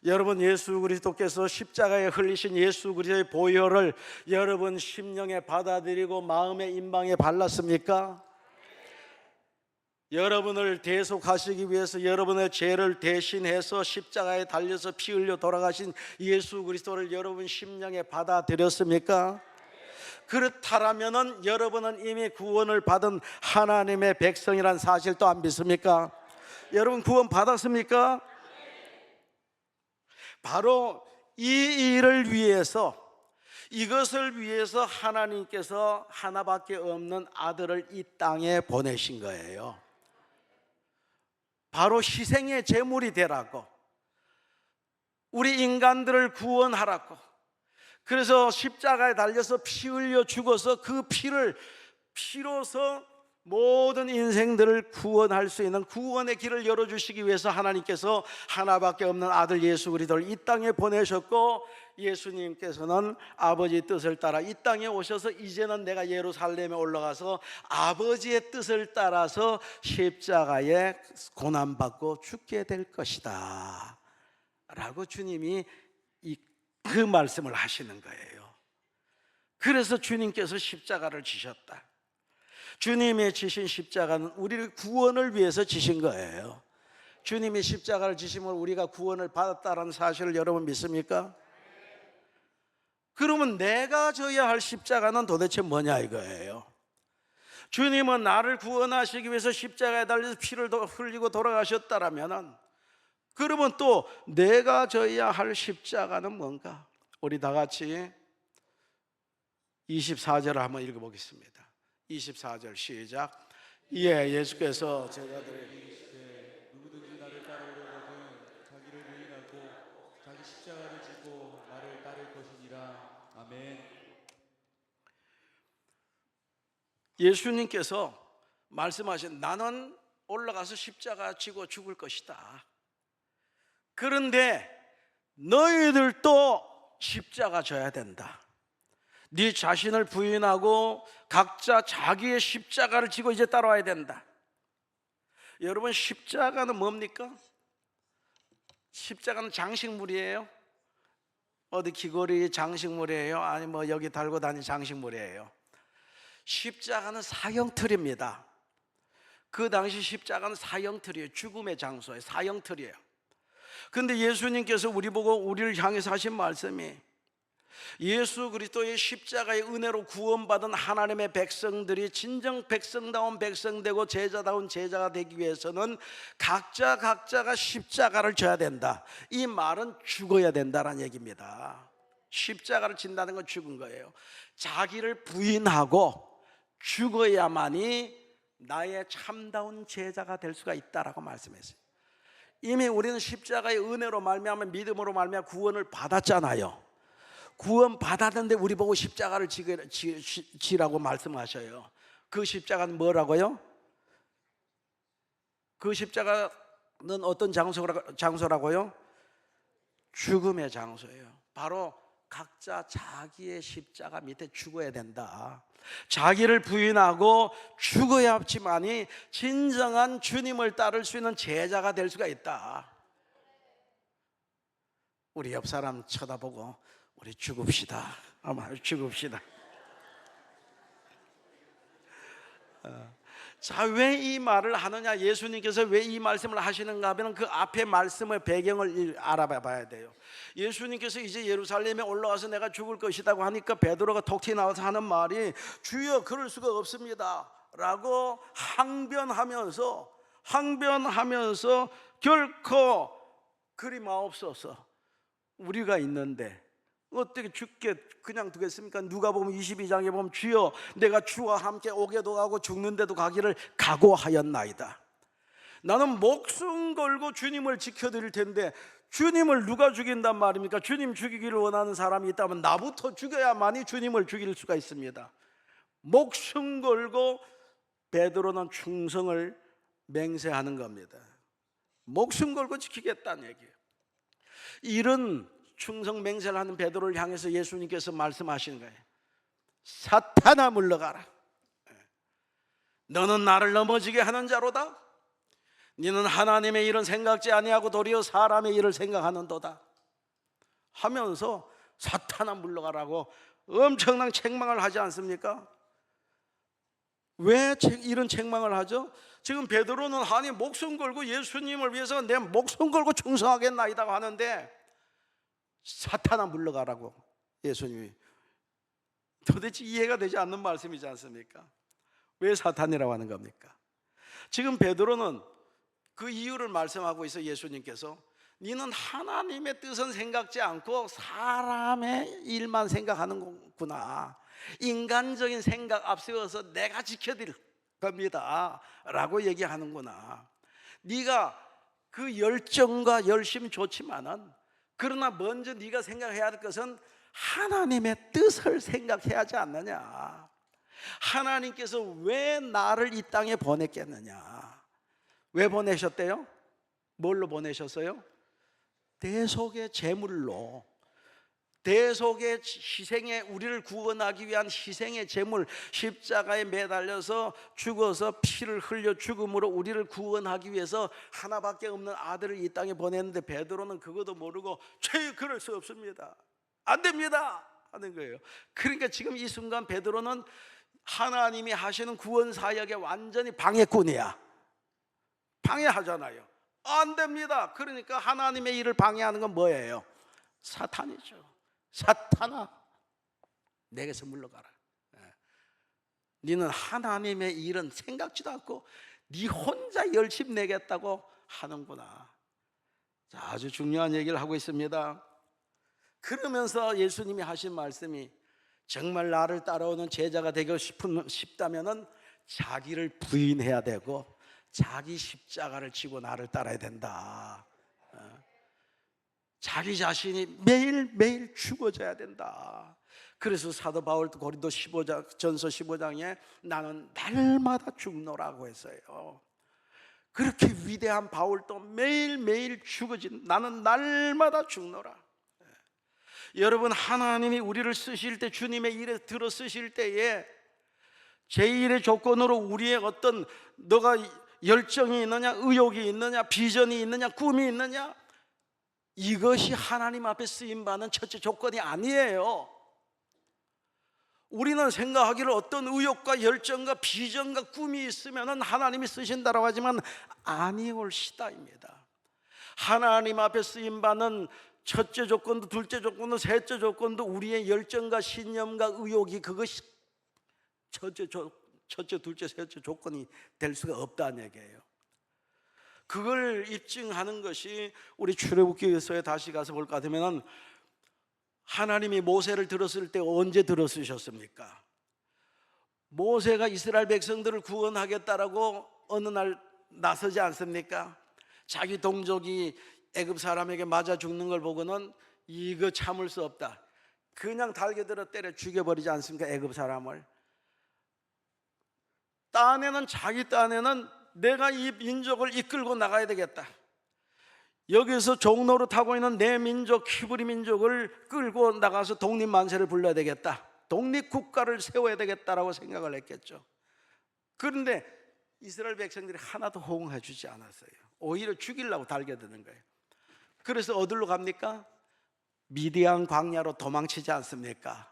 여러분 예수 그리스도께서 십자가에 흘리신 예수 그리스도의 보혈을 여러분 심령에 받아들이고 마음의 임방에 발랐습니까? 여러분을 대속하시기 위해서 여러분의 죄를 대신해서 십자가에 달려서 피 흘려 돌아가신 예수 그리스도를 여러분 심령에 받아들였습니까? 그렇다라면은 여러분은 이미 구원을 받은 하나님의 백성이란 사실 또 안 믿습니까? 여러분 구원 받았습니까? 바로 이 일을 위해서, 이것을 위해서 하나님께서 하나밖에 없는 아들을 이 땅에 보내신 거예요. 바로 희생의 제물이 되라고, 우리 인간들을 구원하라고. 그래서 십자가에 달려서 피 흘려 죽어서 그 피로서 모든 인생들을 구원할 수 있는 구원의 길을 열어주시기 위해서 하나님께서 하나밖에 없는 아들 예수 그리스도를 이 땅에 보내셨고, 예수님께서는 아버지의 뜻을 따라 이 땅에 오셔서 이제는 내가 예루살렘에 올라가서 아버지의 뜻을 따라서 십자가에 고난받고 죽게 될 것이다 라고 주님이 그 말씀을 하시는 거예요. 그래서 주님께서 십자가를 지셨다. 주님의 지신 십자가는 우리를 구원을 위해서 지신 거예요. 주님이 십자가를 지심으로 우리가 구원을 받았다는 사실을 여러분 믿습니까? 그러면 내가 져야 할 십자가는 도대체 뭐냐 이거예요. 주님은 나를 구원하시기 위해서 십자가에 달려서 피를 흘리고 돌아가셨다라면은, 그러면 또 내가 져야 할 십자가는 뭔가? 우리 다 같이 24절을 한번 읽어보겠습니다. 24절 시작. 이에 예수께서 제자들에게 이르시되 누구든지 나를 따르려거든 자기를 부인하고 자기 십자가를 지고 나를 따를 것이니라. 아멘. 예수님께서 말씀하신 나는 올라가서 십자가 지고 죽을 것이다. 그런데 너희들도 십자가 져야 된다. 네 자신을 부인하고 각자 자기의 십자가를 지고 이제 따라와야 된다. 여러분 십자가는 뭡니까? 십자가는 장식물이에요? 어디 귀걸이 장식물이에요? 아니 뭐 여기 달고 다니는 장식물이에요? 십자가는 사형틀입니다. 그 당시 십자가는 사형틀이에요. 죽음의 장소에 사형틀이에요. 근데 예수님께서 우리 보고 우리를 향해서 하신 말씀이, 예수 그리스도의 십자가의 은혜로 구원받은 하나님의 백성들이 진정 백성다운 백성 되고 제자다운 제자가 되기 위해서는 각자가 십자가를 져야 된다. 이 말은 죽어야 된다는 얘기입니다. 십자가를 진다는 건 죽은 거예요. 자기를 부인하고 죽어야만이 나의 참다운 제자가 될 수가 있다라고 말씀했어요. 이미 우리는 십자가의 은혜로 말미암아 믿음으로 말미암아 구원을 받았잖아요. 구원 받았는데 우리 보고 십자가를 지라고 말씀하셔요. 그 십자가는 뭐라고요? 그 십자가는 어떤 장소라고요? 죽음의 장소예요. 바로 각자 자기의 십자가 밑에 죽어야 된다. 자기를 부인하고 죽어야지만이 진정한 주님을 따를 수 있는 제자가 될 수가 있다. 우리 옆 사람 쳐다보고 우리 죽읍시다. 아마 죽읍시다. 자, 왜 이 말을 하느냐? 예수님께서 왜 이 말씀을 하시는가 하면 그 앞에 말씀의 배경을 알아봐야 돼요. 예수님께서 이제 예루살렘에 올라와서 내가 죽을 것이라고 하니까 베드로가 톡 튀어 나와서 하는 말이, 주여 그럴 수가 없습니다 라고 항변하면서 결코 그리 마옵소서, 우리가 있는데 어떻게 죽게 그냥 두겠습니까? 누가복음 22장에 보면 주여 내가 주와 함께 오게도 가고 죽는데도 가기를 각오하였나이다. 나는 목숨 걸고 주님을 지켜드릴 텐데 주님을 누가 죽인단 말입니까? 주님 죽이기를 원하는 사람이 있다면 나부터 죽여야만이 주님을 죽일 수가 있습니다. 목숨 걸고 베드로는 충성을 맹세하는 겁니다. 목숨 걸고 지키겠다는 얘기예요. 이런 충성 맹세를 하는 베드로를 향해서 예수님께서 말씀하시는 거예요. 사탄아 물러가라. 너는 나를 넘어지게 하는 자로다. 너는 하나님의 일은 생각지 아니하고 도리어 사람의 일을 생각하는도다 하면서 사탄아 물러가라고 엄청난 책망을 하지 않습니까? 왜 이런 책망을 하죠? 지금 베드로는 아니 목숨 걸고 예수님을 위해서 내 목숨 걸고 충성하겠나이다 하는데 사탄아 물러가라고 예수님이, 도대체 이해가 되지 않는 말씀이지 않습니까? 왜 사탄이라고 하는 겁니까? 지금 베드로는 그 이유를 말씀하고 있어. 예수님께서 너는 하나님의 뜻은 생각지 않고 사람의 일만 생각하는구나, 인간적인 생각 앞세워서 내가 지켜드릴 겁니다 라고 얘기하는구나. 네가 그 열정과 열심 좋지만은 그러나 먼저 네가 생각해야 할 것은 하나님의 뜻을 생각해야 하지 않느냐. 하나님께서 왜 나를 이 땅에 보냈겠느냐. 왜 보내셨대요? 뭘로 보내셨어요? 대속의 제물로, 대속의 희생에, 우리를 구원하기 위한 희생의 제물, 십자가에 매달려서 죽어서 피를 흘려 죽음으로 우리를 구원하기 위해서 하나밖에 없는 아들을 이 땅에 보냈는데 베드로는 그것도 모르고 그럴 수 없습니다, 안 됩니다 하는 거예요. 그러니까 지금 이 순간 베드로는 하나님이 하시는 구원 사역에 완전히 방해꾼이야. 방해하잖아요. 안 됩니다. 그러니까 하나님의 일을 방해하는 건 뭐예요? 사탄이죠. 사탄아 내게서 물러가라. 너는 하나님의 일은 생각지도 않고 네 혼자 열심 내겠다고 하는구나. 자, 아주 중요한 얘기를 하고 있습니다. 그러면서 예수님이 하신 말씀이, 정말 나를 따라오는 제자가 되고 싶다면은 자기를 부인해야 되고 자기 십자가를 지고 나를 따라야 된다. 자기 자신이 매일매일 죽어져야 된다. 그래서 사도 바울도 고린도 15장, 전서 15장에 나는 날마다 죽노라고 했어요. 그렇게 위대한 바울도 매일매일 죽어진, 나는 날마다 죽노라. 여러분, 하나님이 우리를 쓰실 때, 주님의 일에 들어 쓰실 때에 제1의 조건으로 우리의 어떤, 너가 열정이 있느냐, 의욕이 있느냐, 비전이 있느냐, 꿈이 있느냐, 이것이 하나님 앞에 쓰임받는 첫째 조건이 아니에요. 우리는 생각하기를 어떤 의욕과 열정과 비전과 꿈이 있으면 하나님이 쓰신다고 하지만 아니올시다입니다. 하나님 앞에 쓰임받는 첫째 조건도 둘째 조건도 셋째 조건도 우리의 열정과 신념과 의욕이 그것이 첫째, 둘째, 셋째 조건이 될 수가 없다는 얘기예요. 그걸 입증하는 것이 우리 출애굽기서에 다시 가서 볼 것 같으면 하나님이 모세를 들었을 때 언제 들었으셨습니까? 모세가 이스라엘 백성들을 구원하겠다라고 어느 날 나서지 않습니까? 자기 동족이 애굽 사람에게 맞아 죽는 걸 보고는 이거 참을 수 없다, 그냥 달겨들어 때려 죽여버리지 않습니까? 애굽 사람을. 딴에는 자기 딴에는 내가 이 민족을 이끌고 나가야 되겠다, 여기서 종로로 타고 있는 내 민족 히브리 민족을 끌고 나가서 독립만세를 불러야 되겠다, 독립국가를 세워야 되겠다라고 생각을 했겠죠. 그런데 이스라엘 백성들이 하나도 호응해 주지 않았어요. 오히려 죽이려고 달겨드는 거예요. 그래서 어디로 갑니까? 미디안 광야로 도망치지 않습니까?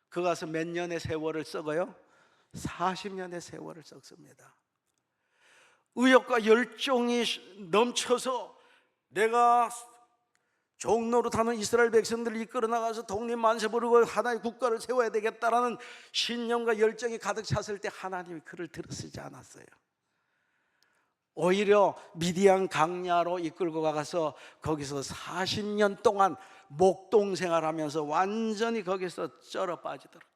그 가서 몇 년의 세월을 썩어요? 40년의 세월을 썩습니다. 의욕과 열정이 넘쳐서 내가 종로로 타는 이스라엘 백성들을 이끌어 나가서 독립만세 부르고 하나의 국가를 세워야 되겠다라는 신념과 열정이 가득 찼을 때 하나님이 그를 들으시지 않았어요. 오히려 미디안 강야로 이끌고 가서 거기서 40년 동안 목동 생활하면서 완전히 거기서 쩔어 빠지도록,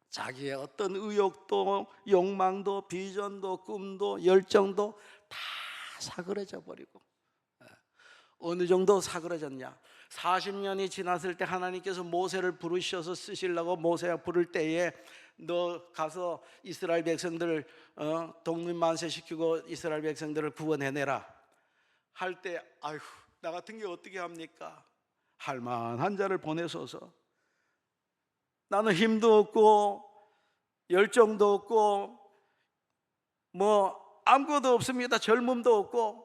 자기의 어떤 의욕도 욕망도 비전도 꿈도 열정도 다 사그러져 버리고. 어느 정도 사그러졌냐? 40년이 지났을 때 하나님께서 모세를 부르셔서 쓰시려고 모세가 부를 때에 너 가서 이스라엘 백성들을 독립만세 시키고 이스라엘 백성들을 구원해내라 할 때, 아휴, 나 같은 게 어떻게 합니까? 할만한 자를 보내소서. 나는 힘도 없고 열정도 없고 뭐 아무것도 없습니다. 젊음도 없고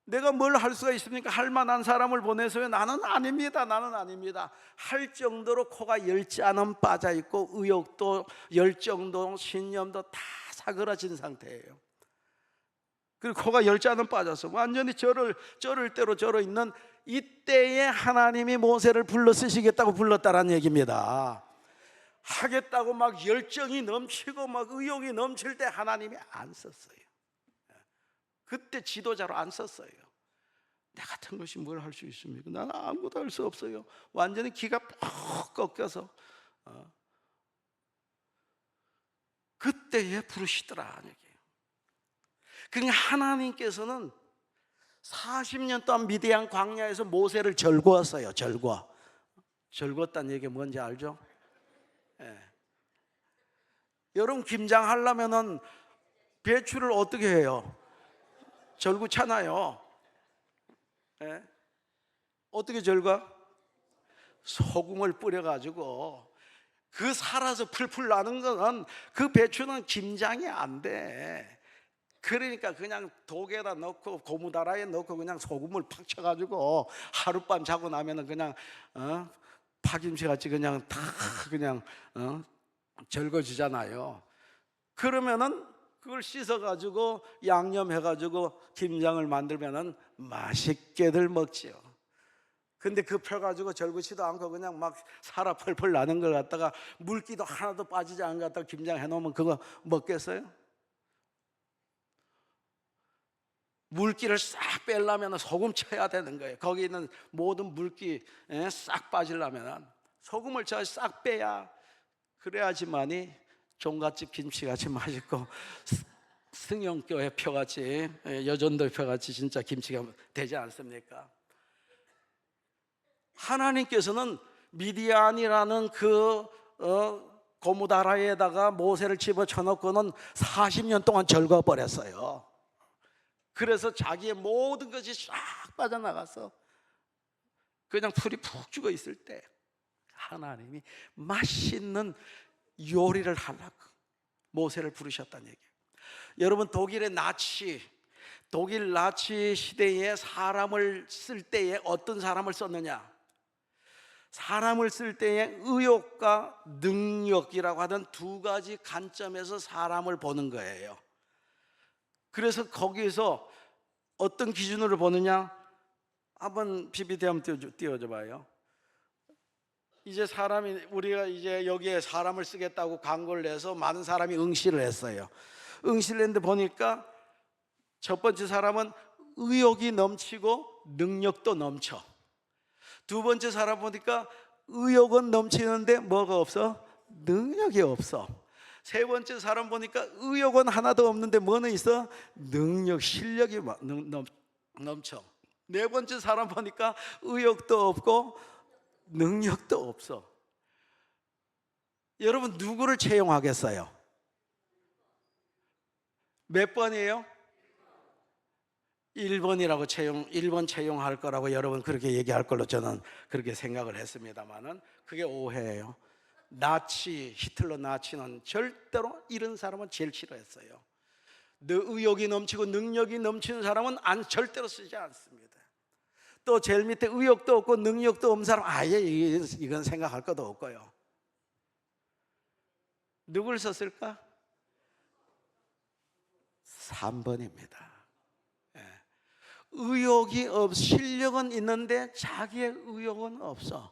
내가 뭘 할 수가 있습니까? 할 만한 사람을 보내서요, 나는 아닙니다, 나는 아닙니다 할 정도로 코가 열잔은 빠져있고 의욕도 열정도 신념도 다 사그라진 상태예요. 그리고 코가 열잔은 빠져서 완전히 쩔을 대로 쩔어 있는 이때에 하나님이 모세를 불러 쓰시겠다고 불렀다라는 얘기입니다. 하겠다고 막 열정이 넘치고 막 의욕이 넘칠 때 하나님이 안 썼어요. 그때 지도자로 안 썼어요. 나 같은 것이 뭘 할 수 있습니까? 나는 아무것도 할 수 없어요. 완전히 기가 퍽 꺾여서 그때에 부르시더라 얘기예요. 그러니까 하나님께서는 40년 동안 미디안 광야에서 모세를 절구었어요. 절구었다는 얘기가 뭔지 알죠? 여러분, 김장하려면은 배추를 어떻게 해요? 절구잖아요. 어떻게 절가? 소금을 뿌려가지고 그 살아서 풀풀 나는 거는 그 배추는 김장이 안 돼. 그러니까 그냥 독에다 넣고 고무다라에 넣고 그냥 소금을 팍 쳐가지고 하룻밤 자고 나면은 그냥 파김치 같이 그냥 다 그냥 절거지잖아요. 그러면은 그걸 씻어가지고 양념해가지고 김장을 만들면은 맛있게들 먹지요. 근데 그 펴가지고 절구지도 않고 그냥 막 살아 펄펄 나는 걸 갖다가 물기도 하나도 빠지지 않은 것 갖다가 김장해 놓으면 그거 먹겠어요? 물기를 싹 빼려면 소금 쳐야 되는 거예요. 거기 있는 모든 물기 싹 빠지려면 소금을 싹 빼야, 그래야지만이 종갓집 김치같이 맛있고 승용교회 표같이 여전도 표같이 진짜 김치가 되지 않습니까? 하나님께서는 미디안이라는 그 고무다라에다가 모세를 집어쳐놓고는 40년 동안 절거버렸어요. 그래서 자기의 모든 것이 싹 빠져나가서 그냥 풀이 푹 죽어 있을 때 하나님이 맛있는 요리를 하려고 모세를 부르셨다는 얘기예요. 여러분, 독일 나치 시대에 사람을 쓸 때에 어떤 사람을 썼느냐? 사람을 쓸 때에 의욕과 능력이라고 하는 두 가지 관점에서 사람을 보는 거예요. 그래서 거기에서 어떤 기준으로 보느냐? 한번 PPT 한번 띄워줘 봐요. 이제 사람이, 우리가 이제 여기에 사람을 쓰겠다고 광고를 내서 많은 사람이 응시를 했어요. 응시를 했는데 보니까 첫 번째 사람은 의욕이 넘치고 능력도 넘쳐. 두 번째 사람 보니까 의욕은 넘치는데 뭐가 없어? 능력이 없어. 세 번째 사람 보니까 의욕은 하나도 없는데 뭐는 있어? 능력, 실력이 넘쳐. 네 번째 사람 보니까 의욕도 없고 능력도 없어. 여러분 누구를 채용하겠어요? 몇 번이에요? 1번이라고 1번 채용할 거라고 여러분 그렇게 얘기할 걸로 저는 그렇게 생각을 했습니다만은 그게 오해예요. 히틀러 나치는 절대로 이런 사람은 제일 싫어했어요. 의욕이 넘치고 능력이 넘치는 사람은 절대로 쓰지 않습니다. 또 제일 밑에 의욕도 없고 능력도 없는 사람 아예 이건 생각할 것도 없고요. 누굴 썼을까? 3번입니다. 실력은 있는데 자기의 의욕은 없어.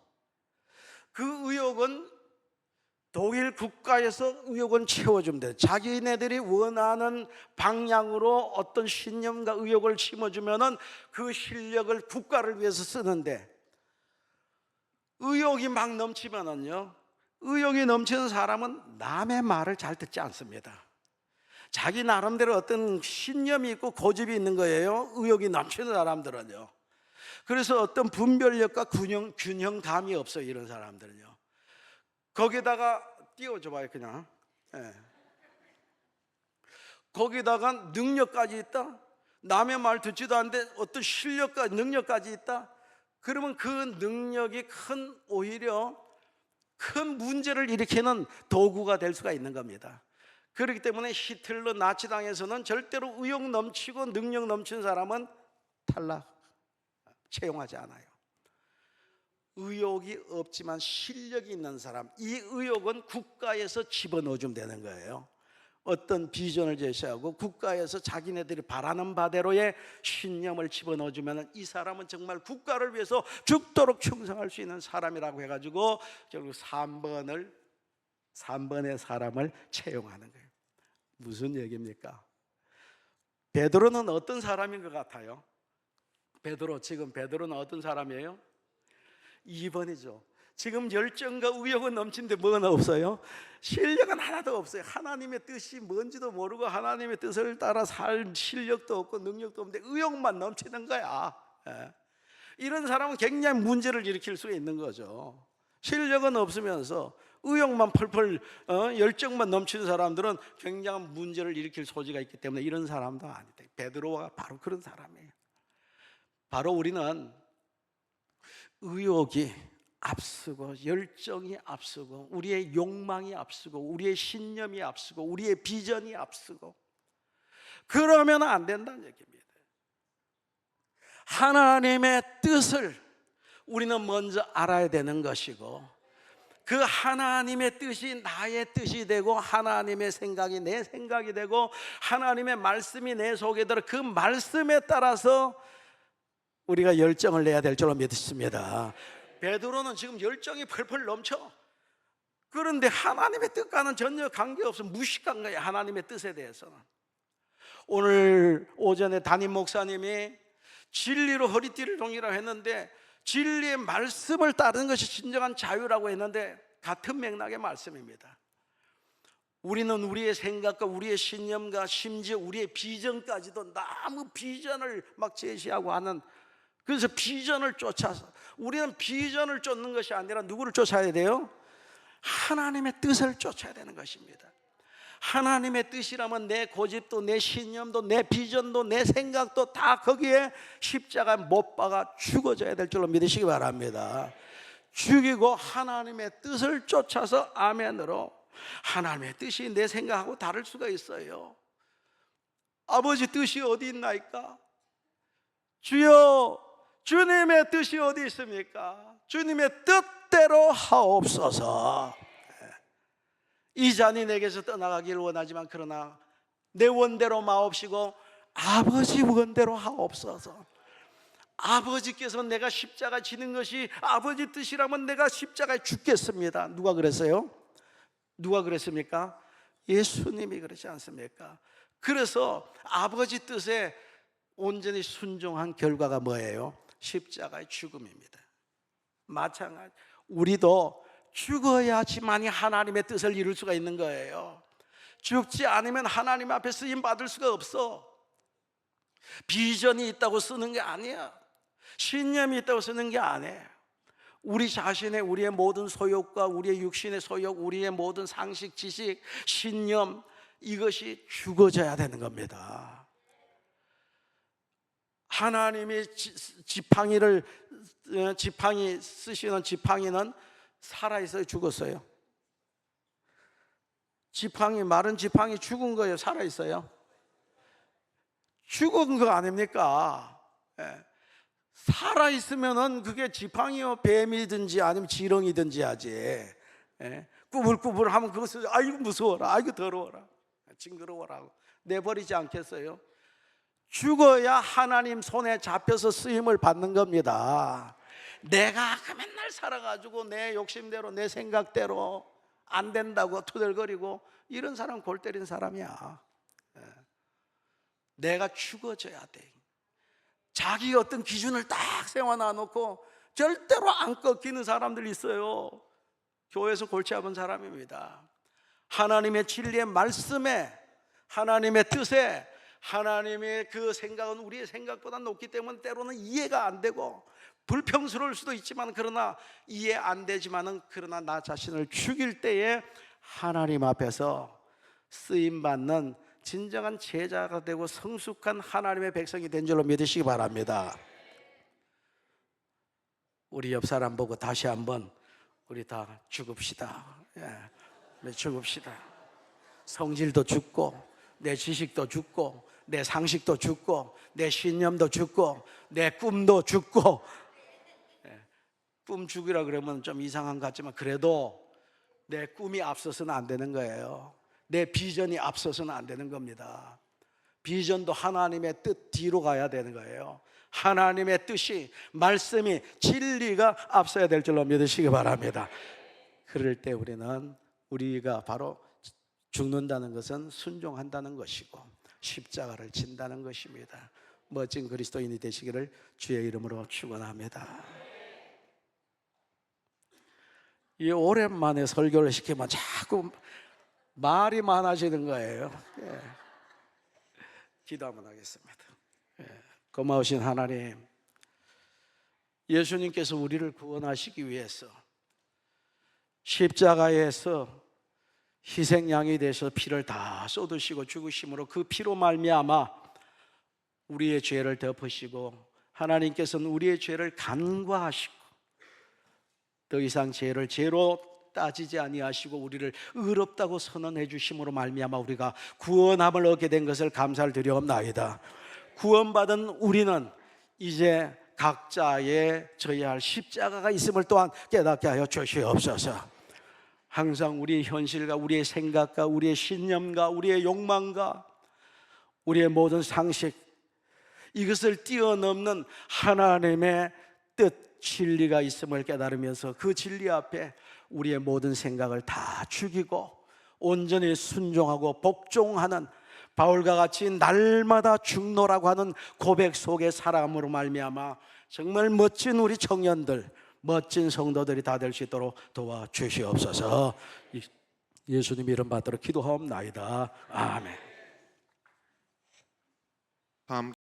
그 의욕은 독일 국가에서 의욕은 채워주면 돼. 자기네들이 원하는 방향으로 어떤 신념과 의욕을 심어주면은 그 실력을 국가를 위해서 쓰는데, 의욕이 막 넘치면은요, 의욕이 넘치는 사람은 남의 말을 잘 듣지 않습니다. 자기 나름대로 어떤 신념이 있고 고집이 있는 거예요. 의욕이 넘치는 사람들은요. 그래서 어떤 분별력과 균형감이 없어요, 이런 사람들은요. 거기다가 띄워줘봐요, 그냥. 거기다가 능력까지 있다. 남의 말 듣지도 않는데 어떤 실력과 능력까지 있다. 그러면 그 능력이 오히려 큰 문제를 일으키는 도구가 될 수가 있는 겁니다. 그렇기 때문에 히틀러 나치당에서는 절대로 의욕 넘치고 능력 넘치는 사람은 채용하지 않아요. 의욕이 없지만 실력이 있는 사람, 이 의욕은 국가에서 집어넣어주면 되는 거예요. 어떤 비전을 제시하고 국가에서 자기네들이 바라는 바대로의 신념을 집어넣어주면 이 사람은 정말 국가를 위해서 죽도록 충성할 수 있는 사람이라고 해가지고 결국 3번의 사람을 채용하는 거예요. 무슨 얘기입니까? 베드로는 어떤 사람인 것 같아요? 지금 베드로는 어떤 사람이에요? 2번이죠. 지금 열정과 의욕은 넘치는데 뭐가 없어요? 실력은 하나도 없어요. 하나님의 뜻이 뭔지도 모르고 하나님의 뜻을 따라 살 실력도 없고 능력도 없는데 의욕만 넘치는 거야. 이런 사람은 굉장히 문제를 일으킬 수 있는 거죠. 실력은 없으면서 의욕만 펄펄 열정만 넘치는 사람들은 굉장한 문제를 일으킬 소지가 있기 때문에 이런 사람도 아니다. 베드로가 바로 그런 사람이에요. 바로 우리는 의욕이 앞서고 열정이 앞서고 우리의 욕망이 앞서고 우리의 신념이 앞서고 우리의 비전이 앞서고 그러면 안 된다는 얘기입니다. 하나님의 뜻을 우리는 먼저 알아야 되는 것이고 그 하나님의 뜻이 나의 뜻이 되고 하나님의 생각이 내 생각이 되고 하나님의 말씀이 내 속에 들어 그 말씀에 따라서 우리가 열정을 내야 될 줄로 믿습니다. 베드로는 지금 열정이 펄펄 넘쳐. 그런데 하나님의 뜻과는 전혀 관계없어 무식한 거예요. 하나님의 뜻에 대해서는. 오늘 오전에 담임 목사님이 진리로 허리띠를 동이라고 했는데 진리의 말씀을 따르는 것이 진정한 자유라고 했는데 같은 맥락의 말씀입니다. 우리는 우리의 생각과 우리의 신념과 심지어 우리의 비전까지도 너무 비전을 막 제시하고 하는, 그래서 비전을 쫓아서 우리는 비전을 쫓는 것이 아니라 누구를 쫓아야 돼요? 하나님의 뜻을 쫓아야 되는 것입니다. 하나님의 뜻이라면 내 고집도 내 신념도 내 비전도 내 생각도 다 거기에 십자가에 못 박아 죽어져야 될 줄로 믿으시기 바랍니다. 죽이고 하나님의 뜻을 쫓아서 아멘으로. 하나님의 뜻이 내 생각하고 다를 수가 있어요. 아버지 뜻이 어디 있나이까? 주여, 주님의 뜻이 어디 있습니까? 주님의 뜻 뜻대로 하옵소서. 이 잔이 내게서 떠나가길 원하지만 그러나 내 원대로 마옵시고 아버지 원대로 하옵소서. 아버지께서 내가 십자가 지는 것이 아버지 뜻이라면 내가 십자가에 죽겠습니다. 누가 그랬어요? 누가 그랬습니까? 예수님이 그러지 않습니까? 그래서 아버지 뜻에 온전히 순종한 결과가 뭐예요? 십자가의 죽음입니다. 마찬가지, 우리도 죽어야지만이 하나님의 뜻을 이룰 수가 있는 거예요. 죽지 않으면 하나님 앞에 쓰임 받을 수가 없어. 비전이 있다고 쓰는 게 아니야. 신념이 있다고 쓰는 게 아니에요. 우리 자신의, 우리의 모든 소욕과 우리의 육신의 소욕, 우리의 모든 상식, 지식, 신념, 이것이 죽어져야 되는 겁니다. 하나님이 지팡이 쓰시는 지팡이는 살아있어요, 죽었어요? 지팡이, 마른 지팡이 죽은 거예요, 살아있어요? 죽은 거 아닙니까? 살아있으면은 그게 지팡이요 뱀이든지 아니면 지렁이든지 하지. 꾸불꾸불 하면 그것을 아이고 무서워라, 아이고 더러워라, 징그러워라 내버리지 않겠어요? 죽어야 하나님 손에 잡혀서 쓰임을 받는 겁니다. 내가 맨날 살아가지고 내 욕심대로 내 생각대로 안 된다고 투덜거리고 이런 사람 골 때린 사람이야. 내가 죽어져야 돼. 자기 어떤 기준을 딱 세워놔놓고 절대로 안 꺾이는 사람들이 있어요. 교회에서 골치 아픈 사람입니다. 하나님의 진리의 말씀에, 하나님의 뜻에, 하나님의 그 생각은 우리의 생각보다 높기 때문에 때로는 이해가 안 되고 불평스러울 수도 있지만, 그러나 이해 안 되지만은 그러나 나 자신을 죽일 때에 하나님 앞에서 쓰임받는 진정한 제자가 되고 성숙한 하나님의 백성이 된 줄로 믿으시기 바랍니다. 우리 옆 사람 보고 다시 한번 우리 다 죽읍시다. 죽읍시다. 성질도 죽고 내 지식도 죽고 내 상식도 죽고 내 신념도 죽고 내 꿈도 죽고. 꿈 죽이라 그러면 좀 이상한 것 같지만 그래도 내 꿈이 앞서서는 안 되는 거예요. 내 비전이 앞서서는 안 되는 겁니다. 비전도 하나님의 뜻 뒤로 가야 되는 거예요. 하나님의 뜻이, 말씀이, 진리가 앞서야 될 줄로 믿으시기 바랍니다. 그럴 때 우리가 바로 죽는다는 것은 순종한다는 것이고 십자가를 진다는 것입니다. 멋진 그리스도인이 되시기를 주의 이름으로 축원합니다. 이 오랜만에 설교를 시키면 자꾸 말이 많아지는 거예요. 기도 한번 하겠습니다. 고마우신 하나님, 예수님께서 우리를 구원하시기 위해서 십자가에서 희생양이 되셔 피를 다 쏟으시고 죽으심으로 그 피로 말미암아 우리의 죄를 덮으시고 하나님께서는 우리의 죄를 간과하시고 더 이상 죄를 죄로 따지지 아니하시고 우리를 의롭다고 선언해 주심으로 말미암아 우리가 구원함을 얻게 된 것을 감사를 드리옵나이다. 구원받은 우리는 이제 각자의 져야 할 십자가가 있음을 또한 깨닫게 하여 주시옵소서. 항상 우리의 현실과 우리의 생각과 우리의 신념과 우리의 욕망과 우리의 모든 상식, 이것을 뛰어넘는 하나님의 뜻, 진리가 있음을 깨달으면서 그 진리 앞에 우리의 모든 생각을 다 죽이고 온전히 순종하고 복종하는 바울과 같이 날마다 죽노라고 하는 고백 속에 살아감으로 말미암아 정말 멋진 우리 청년들, 멋진 성도들이 다 될 수 있도록 도와주시옵소서. 예수님 이름 받들어 기도하옵나이다. 아멘.